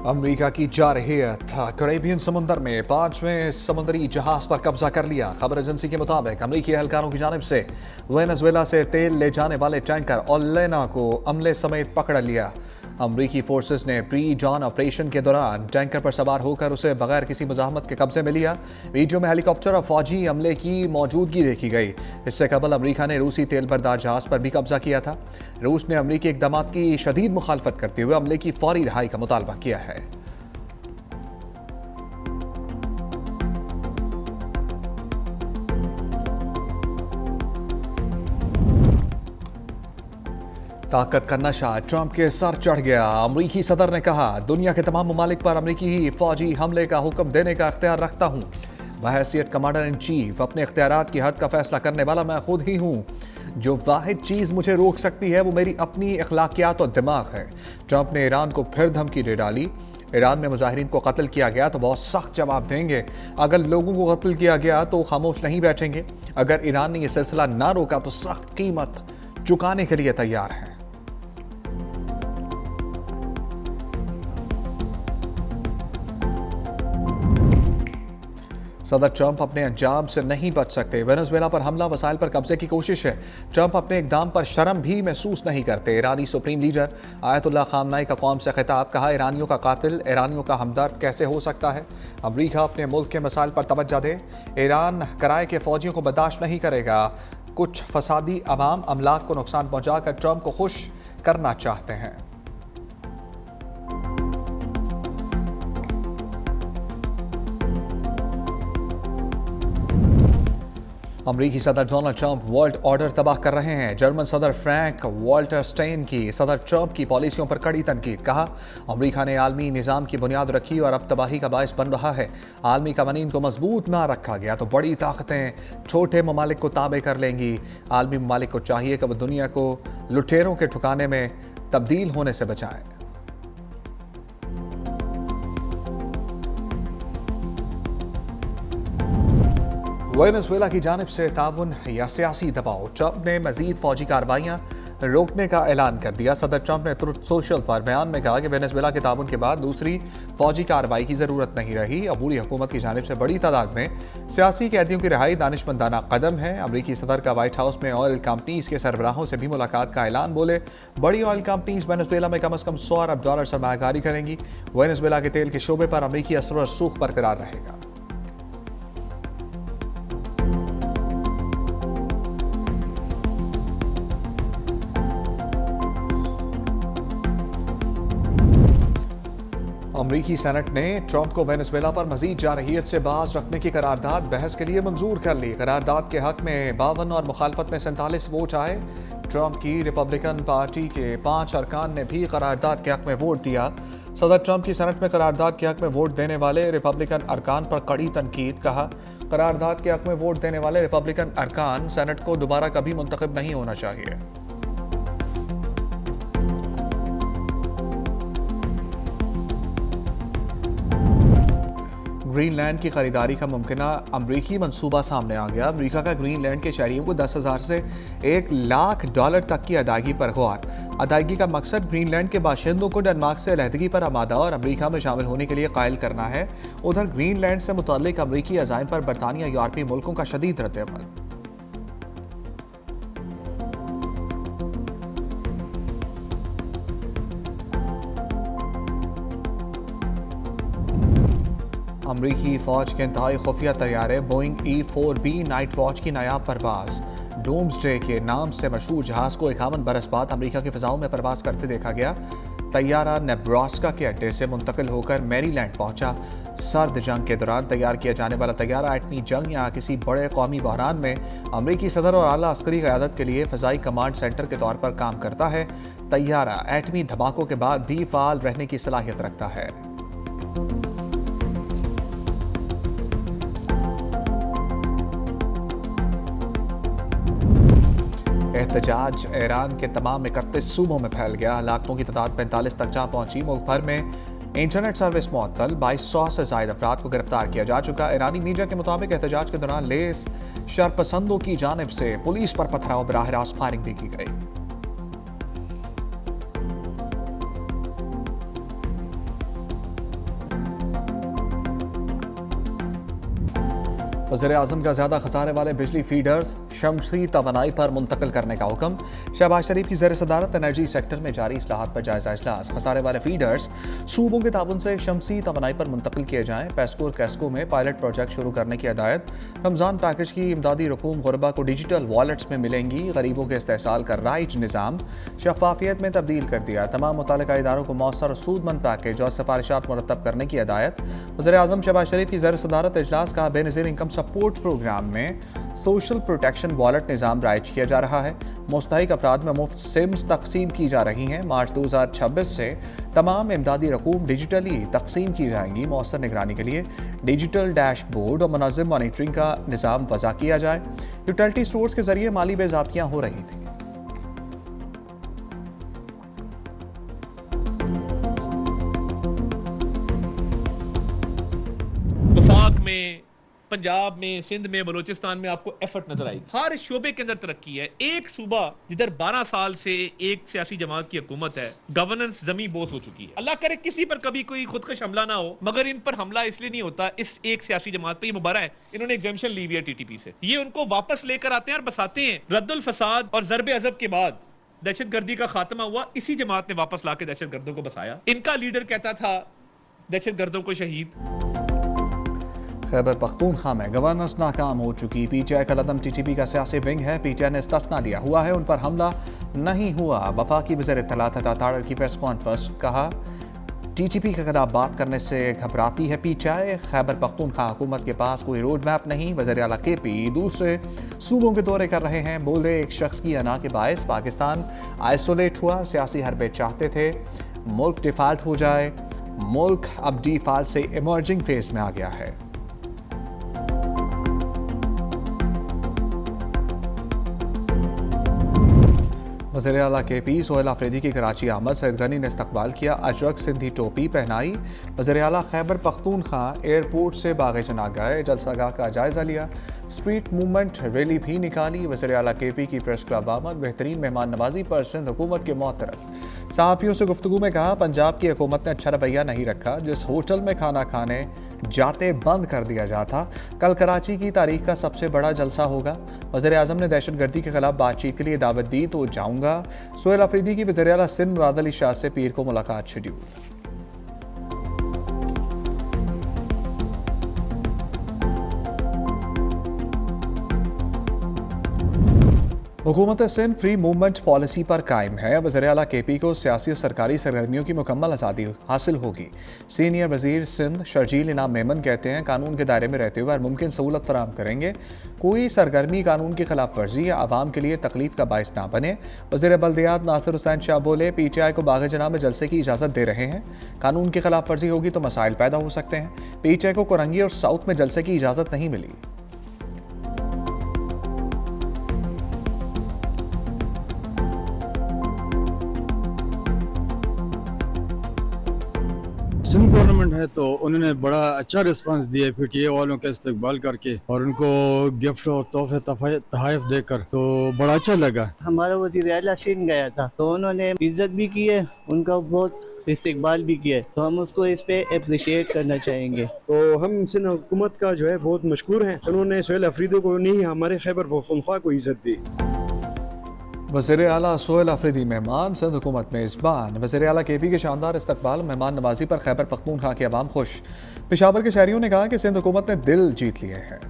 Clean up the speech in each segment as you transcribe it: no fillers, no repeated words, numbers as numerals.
America की जारहियत Caribbean समुंदर में 5वें समुद्री जहाज पर कब्जा कर लिया। खबर एजेंसी के मुताबिक अमेरिकी एहलकारों की जानिब से वेनेजुएला से तेल ले जाने वाले टैंकर ओलेना को अमले समेत पकड़ लिया। अमेरिकी फोर्सेस ने प्री जॉन ऑपरेशन के दौरान टैंकर पर सवार होकर उसे बगैर किसी मुजाहमत के कब्जे में लिया। वीडियो में हेलीकॉप्टर और फौजी अमले की मौजूदगी देखी गई। इससे कबल अमेरिका ने रूसी तेल बरदार जहाज पर भी कब्जा किया था। रूस ने अमेरिकी इकदाम की शदीद मुखालफत करते हुए अमले की फौरी रिहाई का मुतालबा किया है। ताकत का नशा ट्रंप के सर चढ़ गया। अमरीकी सदर ने कहा, दुनिया के तमाम ममालिक पर अमरीकी फौजी हमले का हुक्म देने का इख्तियार रखता हूँ। बहैसियत कमांडर इन चीफ अपने इख्तियारात की हद का फैसला करने वाला मैं खुद ही हूँ। जो वाहिद चीज़ मुझे रोक सकती है वो मेरी अपनी अखलाकियात और दिमाग है। ट्रंप ने ईरान को फिर धमकी दे डाली। ईरान में मुजाहिरीन को कत्ल किया गया तो बहुत सख्त जवाब देंगे। अगर लोगों को कत्ल किया गया तो खामोश नहीं बैठेंगे। अगर ईरान ने यह सिलसिला ना रोका तो सख्त कीमत चुकाने के लिए तैयार है। सदर ट्रंप अपने अंजाम से नहीं बच सकते। वेनेजुएला पर हमला, वसाइल पर कब्जे की कोशिश है। ट्रंप अपने इकदाम पर शर्म भी महसूस नहीं करते। ईरानी सुप्रीम लीडर आयतुल्लाह खामनाई का कौम से खिताब, कहा, ईरानियों का कातिल ईरानियों का हमदर्द कैसे हो सकता है। अमरीका अपने मुल्क के मसाइल पर तवज्जो दे। ईरान कराए के फौजियों को बर्दाश्त नहीं करेगा। कुछ फसादी अवाम अमलाक को नुकसान पहुंचाकर ट्रंप को खुश करना चाहते हैं। अमरीकी सदर डोनाल्ड ट्रंप वर्ल्ड ऑर्डर तबाह कर रहे हैं। जर्मन सदर फ्रैंक वॉल्टर स्टेन की सदर ट्रंप की पॉलिसियों पर कड़ी तनकीद, कहा, अमरीका ने आलमी निज़ाम की बुनियाद रखी और अब तबाही का बायस बन रहा है। आलमी कवानीन को मजबूत ना रखा गया तो बड़ी ताकतें छोटे ममालिक को ताबे कर लेंगी। आलमी ममालिक को चाहिए कि वह दुनिया को लुटेरों के ठिकाने में तब्दील होने से बचाए। वेनेजुएला की जानिब से ताउन या सियासी दबाव, ट्रंप ने मजीद फौजी कार्रवाइयां रोकने का ऐलान कर दिया। सदर ट्रंप ने ट्रुथ सोशल पर बयान में कहा कि वेनेजुएला के ताउन के बाद दूसरी फौजी कार्रवाई की जरूरत नहीं रही। अबूरी हुकूमत की जानिब से बड़ी तादाद में सियासी कैदियों की रिहाई दानिशमंदाना कदम है। अमरीकी सदर का व्हाइट हाउस में ऑयल कंपनीज के सरबराहों से भी मुलाकात का ऐलान, बोले, बड़ी ऑयल कंपनीज वेनेजुएला में कम से कम $100 अरब सरमायाकारी करेंगी। वेनेजुएला के तेल के शोबे पर अमरीकी असर और रसूख बरकरार रहेगा। अमरीकी सेनेट ने ट्रंप को वेनेजुएला पर मजीद जारहियत से बाज रखने की करारदाद बहस के लिए मंजूर कर ली। करारदाद के हक में 52 और मुखालफत में 47 वोट आए। ट्रंप की रिपब्लिकन पार्टी के 5 अरकान ने भी करारदाद के हक में वोट दिया। सदर ट्रंप की सेनेट में करारदाद के हक में वोट देने वाले रिपब्लिकन अरकान पर कड़ी तनकीद, कहा, करारदाद के हक में वोट देने वाले रिपब्लिकन अरकान सेनेट को दोबारा कभी मुंतखब नहीं होना चाहिए। ग्रीनलैंड की खरीदारी का मुमकिना अमरीकी मंसूबा सामने आ गया। अमरीका का ग्रीनलैंड के शहरियों को $10,000 से $1,00,000 तक की अदायगी पर गौर। अदायगी का मकसद ग्रीनलैंड के बाशिंदों को डेनमार्क से अलहदगी पर आमादा और अमरीका में शामिल होने के लिए कायल करना है। उधर ग्रीनलैंड से मुतल्लिक अमरीकी अज़ाइम पर बरतानिया यूरोपीय मुल्कों का शदीद रद्द-ए-अमल। अमरीकी फौज के इंतहाई खुफिया तैयारे बोइंग E-4B नाइट वॉच की नायाब परवाज। डूम्सडे के नाम से मशहूर जहाज को 51 बरस बाद अमरीका की फिजाओं में परवाज करते देखा गया। तैयारा नेब्रास्का के अड्डे से मुंतकिल होकर मैरीलैंड पहुंचा। सर्द जंग के दौरान तैयार किया जाने वाला तैयारा एटमी जंग या किसी बड़े कौमी बहरान में अमरीकी सदर और आला अस्करी क़यादत के लिए फ़ज़ाई कमांड सेंटर के तौर पर काम करता है। तैयारा एटमी धमाकों के बाद भी फ़ाल रहने की सलाहियत रखता है। एहतजाज ईरान के तमाम 31 सूबों में फैल गया। हलाकतों की तादाद 45 तक जा पहुंची। मुल्क भर में इंटरनेट सर्विस मुअत्तल। 2200 से ज़ायद अफराद को गिरफ्तार किया जा चुका। ईरानी मीडिया के मुताबिक एहतजाज के दौरान लेस शरपसंदों की जानिब से पुलिस पर पथराव, बराह रास्त फायरिंग भी की गई। वज़ीर आज़म का ज़्यादा खसारे वाले बिजली फीडर्स शमसी तवानाई पर मुंतकिल करने का हुक्म। शहबाज शरीफ की ज़ेर सदारत एनर्जी सेक्टर में जारी इस्लाहात पर जायजा इजलास। खसारे वाले फीडर्स सूबों के ताउन से शमसी तवानाई पर मुंतकिल किए जाएँ। पेस्को और कैस्को में पायलट प्रोजेक्ट शुरू करने की हिदायत। रमज़ान पैकेज की इमदादी रकूम गुरबा को डिजिटल वॉलेट्स में मिलेंगी। गरीबों के इस्तेहसाल का राइज निज़ाम शफाफियत में तब्दील कर दिया। तमाम मुतल्लिका इदारों को मौसर सूदमंद पैकेज और सिफारिशात मुरतब करने की हिदायत। वज़ीर आज़म शहबाज शरीफ की ज़ेर सदारत इजलास का बेनज़ीर इनकम सपोर्ट प्रोग्राम में सोशल प्रोटेक्शन वॉलेट निज़ाम राइज किया जा रहा है। मुस्तहिक अफराद में मुफ्त सिम्स तकसीम की जा रही हैं। मार्च 2026 से तमाम इमदादी रकूम डिजिटली तकसीम की जाएंगी। मौसर निगरानी के लिए डिजिटल डैशबोर्ड और मुनज़्ज़म मॉनिटरिंग का निज़ाम वज़ा किया जाए। यूटिलिटी स्टोर्स के जरिए माली बेज़ाब्तियाँ हो रही थी। वफाक में, पंजाब में, सिंध में, बलूचिस्तान में आपको एफर्ट नजर आएगी। हर शोबे के अंदर तरक्की है। एक सूबा जिधर 12 साल से एक सियासी जमात की हुकूमत है, गवर्नेंस जमी बोस हो चुकी है। अल्लाह करे किसी पर कभी कोई खुदकश हमला ना हो, मगर इन पर हमला इसलिए नहीं होता इस एक सियासी जमात पे। ये मुबारक है, इन्होंने एग्जामिशन ली हुई है टीटीपी से। ये उनको वापस लेकर आते हैं और बसाते हैं। रद्दुल फसाद और ज़रबे अज़ब के बाद दहशतगर्दी का खात्मा हुआ, इसी जमात ने वापस लाके दहशतगर्दों को बसाया। इनका लीडर कहता था दहशतगर्दों को शहीद। खैबर पख्तूनख्वा में गवर्नेंस नाकाम हो चुकी। पीटीआई का लदम टीटीपी का सियासी विंग है। पीटीआई ने इस्तिस्ना लिया हुआ है, उन पर हमला नहीं हुआ। वफाकी वज़ीर इत्तलात अता तारड़ की प्रेस कॉन्फ्रेंस। कहा टीटीपी के खिलाफ बात करने से घबराती है पीटीआई। खैबर पख्तूनख्वा हुकूमत के पास कोई रोड मैप नहीं। वज़ीर आला केपी दूसरे सूबों के दौरे कर रहे हैं। बोले एक शख्स की अना के बायस पाकिस्तान आइसोलेट हुआ। सियासी हरबे चाहते थे मुल्क डिफाल्ट हो जाए। मुल्क अब डिफाल्ट से इमर्जिंग फेज में आ गया है। वज़ीर आला के पी सोहेल आफरीदी की कराची आमद। सैयद गनी ने इस्तकबाल किया। अजरक सिंधी टोपी पहनाई। वज़ीर आला खैबर पख्तूनख्वा एयरपोर्ट से बाग़ जना गए। जलसागाह का जायज़ा लिया। स्ट्रीट मूवमेंट रैली भी निकाली। वज़ीर आला के पी की प्रेस क्लब आमद। बेहतरीन मेहमान नवाजी पर सिंध हुकूमत के मोहतरम। सहाफ़ियों से गुफ्तगू में कहा पंजाब की हुकूमत ने अच्छा रवैया नहीं रखा। जिस होटल में खाना खाने जाते बंद कर दिया जाता। कल कराची की तारीख का सबसे बड़ा जलसा होगा। वज़ीर आज़म ने दहशतगर्दी के खिलाफ बातचीत के लिए दावत दी तो जाऊँगा। सोहेल आफरीदी की वज़ीर आला सिंध मुराद अली शाह से पीर को मुलाकात शेड्यूल। हुकूमत सिंध फ्री मूवमेंट पॉलिसी पर कायम है। वज़ीर आला के पी को सियासी और सरकारी सरगर्मियों की मुकम्मल आज़ादी हासिल होगी। सीनियर वज़ीर सिंध शर्जील इनाम मेमन कहते हैं कानून के दायरे में रहते हुए हर मुमकिन सहूलत फराहम करेंगे। कोई सरगर्मी कानून की खिलाफ वर्जी या आवाम के लिए तकलीफ का बायस ना बने। वज़ीर बल्दियात नासिर हुसैन शाह बोले पीटीआई को बाग़ जना में जलसे की इजाज़त दे रहे हैं। कानून की खिलाफ वर्जी होगी तो मसाइल पैदा हो सकते हैं। पीटीआई को कोरंगी और साउथ में जलसे की इजाज़त नहीं मिली। सिंध गवर्नमेंट है तो उन्होंने बड़ा अच्छा रिस्पांस दिया पीटीए वालों का इस्तकबाल करके और उनको गिफ्ट और तोहफे तहाइफ देकर, तो बड़ा अच्छा लगा। हमारा वज़ीर आला सिंध गया था तो उन्होंने इज्जत भी की है, उनका बहुत इस्तकबाल भी किया है, तो हम उसको इस पे अप्रिशिएट करना चाहेंगे। तो हम सिंध हुकूमत का जो है बहुत मशकूर हैं। उन्होंने सोहेल आफरीदी को नहीं हमारे खैबर पख्तूनख्वा को इज्जत दी। वज़ीर आला सोहेल आफरीदी मेहमान। सिंध हुकूमत मेज़बान। वज़ीर आला के पी के शानदार इस्तकबाल मेहमान नवाजी पर खैबर पख्तूनख्वा के अवाम खुश। पेशावर के शहरियों ने कहा कि सिंध हुकूमत ने दिल जीत लिए हैं।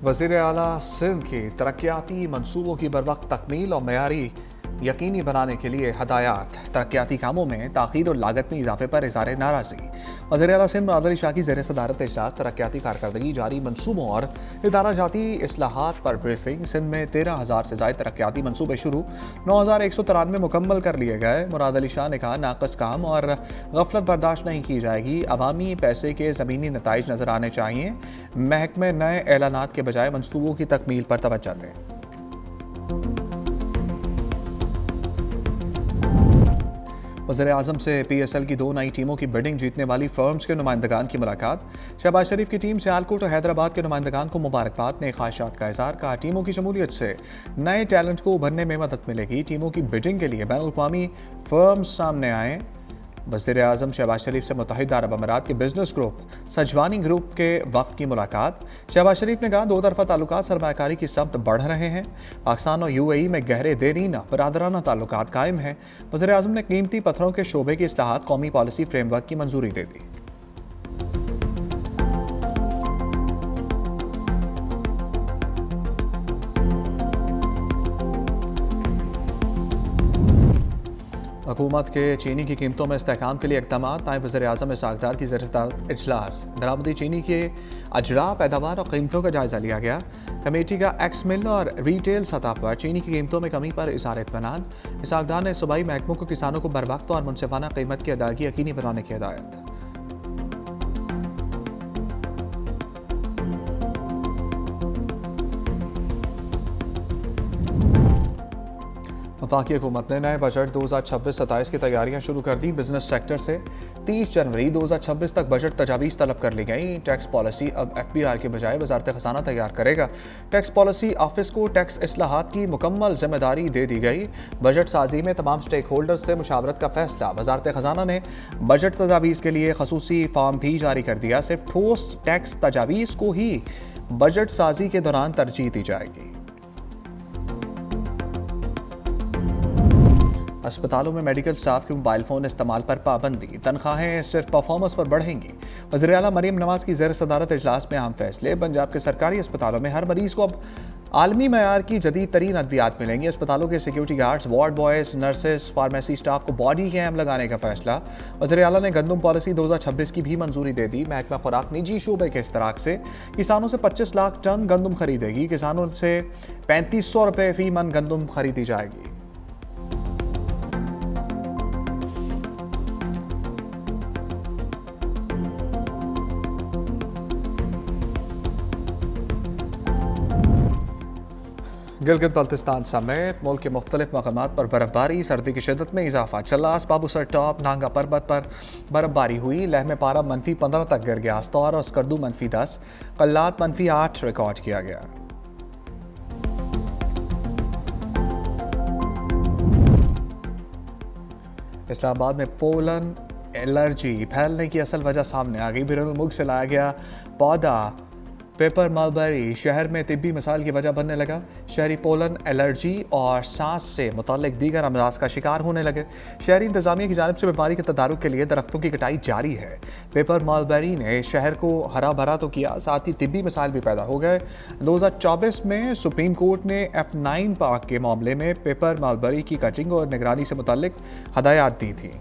वज़ीर आला सिंध की तरक्याती मनसूबों की बरवक्त तकमील और मयारी यकीनी बनाने के लिए हदायत। तरक्याती कामों में ताख़ीर और लागत में इजाफे पर इज़हार नाराज़गी। वज़ीर आला सिंध मुराद अली शाह की ज़ेर सदारत इजलास। तरक्याती कारकर्दगी जारी मनसूबों और इदारा जाती इस्लाहात पर ब्रीफिंग। सिंध में 13,000 से ज़ायद तरक्याती मनसूबे शुरू, 9,193 मुकम्मल कर लिए गए। मुराद अली शाह ने कहा नाक़स काम और गफलत बर्दाश्त नहीं की जाएगी। अवामी पैसे के ज़मीनी नताइज नज़र आने चाहिए। महकमे नए ऐलानात के बजाय मनसूबों की तकमील पर तवज्जो दें। वज़ीर-ए-आज़म से PSL की 2 नई टीमों की बिडिंग जीतने वाली फर्म्स के नुमाइंदगान की मुलाकात। शहबाज शरीफ की टीम सियालकोट और हैदराबाद के नुमाइंदगान को मुबारकबाद, ने ख्वाहिशात का इज़हार। कहा टीमों की शमूलियत से नए टैलेंट को उभरने में मदद मिलेगी। टीमों की बिडिंग के लिए बैनुल-अक़वामी फर्म्स सामने आए। वज़ीर-ए-आज़म शहबाज शरीफ से मुत्तहिदा अरब अमीरात के बिजनेस ग्रुप सजवानी ग्रुप के वफ़द की मुलाकात। शहबाज शरीफ ने कहा 2 तरफ़ा ताल्लुकात सरमायाकारी की समत बढ़ रहे हैं। पाकिस्तान और UAE में गहरे देरीना बरादराना ताल्लुकात कायम हैं। वज़ीर-ए-आज़म ने कीमती पत्थरों के शोबे की इस्लाहात कौमी पॉलिसी फ्रेमवर्क की मंजूरी दे दी। हुकूमत के चीनी की कीमतों में इस्तेहकाम के लिए इक़दाम। नायब वज़ीर-ए-आज़म सागदार की ज़ेर-सदारत इजलास। दरामदी चीनी के अजरा, पैदावार और कीमतों का जायज़ा लिया गया। कमेटी का एक्स मिल और रीटेल सतह पर चीनी की कीमतों में कमी पर इज़हार इत्मीनान। सागदार ने सूबाई महकमों को किसानों को बरवक्त और मुनसिफाना कीमत की अदायगी यकीनी बनाने की हिदायत। वफाकी हुकूमत ने नए बजट 2026-27 की तैयारियां शुरू कर दी। बिजनेस सेक्टर से 30 जनवरी 2026 तक बजट तजावीज़ तलब कर ली गई। टैक्स पॉलिसी अब FBR के बजाय वजारत खजाना तैयार करेगा। टैक्स पॉलिसी ऑफिस को टैक्स इस्लाहात की मुकम्मल जिम्मेदारी दे दी गई। बजट साजी में तमाम स्टेक होल्डर्स से मुशावरत का फैसला। वजारत खजाना ने बजट तजावीज़ के लिए खसूसी फॉर्म भी जारी कर दिया। सिर्फ ठोस टैक्स तजावीज़ को ही बजट साजी के दौरान तरजीह दी जाएगी। अस्पतालों में मेडिकल स्टाफ के मोबाइल फ़ोन इस्तेमाल पर पाबंदी। तनख्वाहें सिर्फ परफॉर्मेंस पर बढ़ेंगी। वज़ीर आला मरीम नवाज़ की ज़ेर सदारत इजलास में अहम फैसले। पंजाब के सरकारी अस्पतालों में हर मरीज़ को अब आलमी मयार की जदीद तरीन अद्वियात मिलेंगी। अस्पतालों के security guards, ward boys, nurses, pharmacy staff को बॉडी कैम लगाने का फैसला। वज़ीर आला ने गंदम पॉलिसी 2026 की भी मंजूरी दे दी। महकमा खुराक निजी शोबे के इश्तराक से किसानों से 25 लाख टन गंदम खरीदेगी। किसानों से 3500 रुपये फ़ी मन गंदम खरीदी जाएगी। गिलगित बल्तिस्तान समेत मुल्क के मुख्तलिफ मकामात पर बर्फबारी। सर्दी की शिदत में इजाफा। चल्लास, बाबूसर टॉप, नांगा पर्वत पर बर्फबारी हुई। लहम पारा -15 तक गिर गया। अस्तौर और स्कर्दू -10, कल्लात -8 रिकॉर्ड किया गया। इस्लामाबाद में पोलन एलर्जी फैलने की असल वजह सामने आ गई। बैरून मुल्क से लाया गया पौधा पेपर मलबरी शहर में तिब्बी मिसाल की वजह बनने लगा। शहरी पोलन एलर्जी और सांस से मुताल्लिक दीगर अमराज का शिकार होने लगे। शहरी इंतजामिया की जानिब से बीमारी के तदारुक के लिए दरख्तों की कटाई जारी है। पेपर मलबरी ने शहर को हरा भरा तो किया, साथ ही तिब्बी मिसाल भी पैदा हो गए। 2024 में सुप्रीम कोर्ट ने F9 पार्क के मामले में पेपर मलबरी की कटिंग और निगरानी से मुताल्लिक हदायत दी थी।